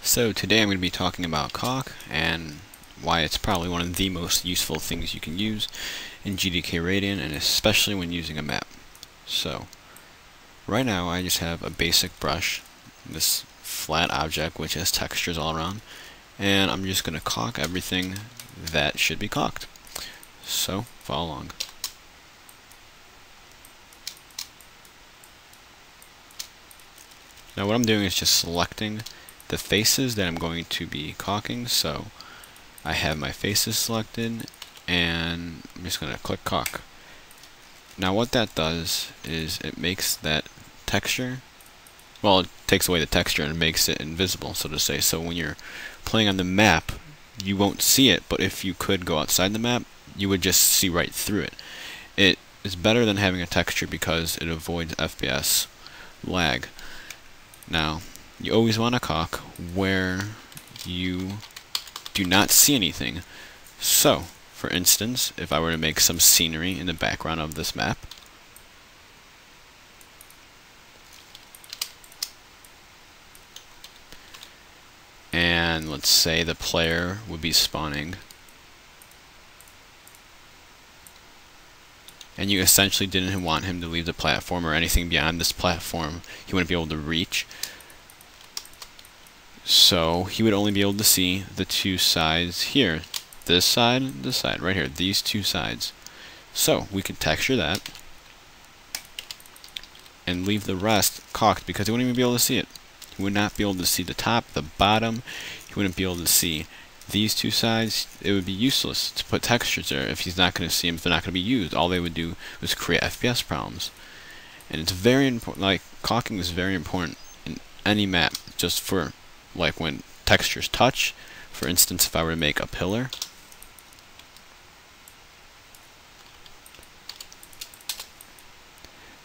So today I'm going to be talking about Caulk and why it's probably one of the most useful things you can use in GTK Radiant, and especially when using a map. So right now I just have a basic brush, this flat object which has textures all around, and I'm just going to caulk everything that should be caulked. So follow along. Now what I'm doing is just selecting the faces that I'm going to be caulking. So I have my faces selected and I'm just going to click caulk. Now what that does is it makes that texture, well, it takes away the texture and makes it invisible, so to say. So when you're playing on the map you won't see it, but if you could go outside the map you would just see right through it. It is better than having a texture because it avoids FPS lag. Now you always want to caulk where you do not see anything. So, for instance, if I were to make some scenery in the background of this map, and let's say the player would be spawning, and you essentially didn't want him to leave the platform or anything beyond this platform, he wouldn't be able to reach. So he would only be able to see the two sides here. This side, right here. These two sides. So we could texture that and leave the rest caulked because he wouldn't even be able to see it. He would not be able to see the top, the bottom. He wouldn't be able to see these two sides. It would be useless to put textures there if he's not going to see them, if they're not going to be used. All they would do was create FPS problems. And it's very important, like caulking is very important in any map, just for like when textures touch. For instance, if I were to make a pillar,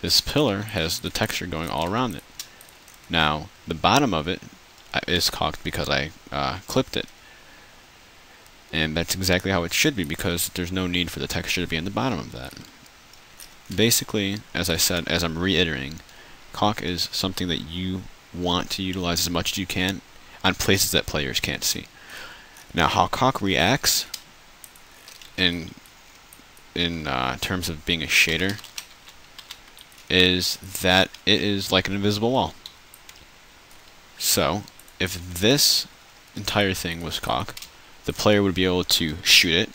this pillar has the texture going all around it. Now the bottom of it is caulked because I clipped it, and that's exactly how it should be because there's no need for the texture to be in the bottom of that. Basically, as I said, as I'm reiterating, caulk is something that you want to utilize as much as you can on places that players can't see. Now how caulk reacts in terms of being a shader is that it is like an invisible wall. So if this entire thing was caulk, the player would be able to shoot it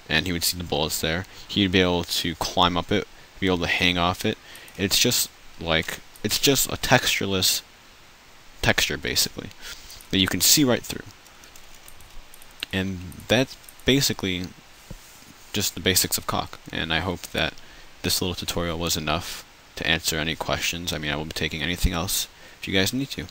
and he would see the bullets there. He'd be able to climb up it, be able to hang off it. It's just a textureless texture basically that you can see right through. And that's basically just the basics of caulk, and I hope that this little tutorial was enough to answer any questions. I mean, I will be taking anything else if you guys need to.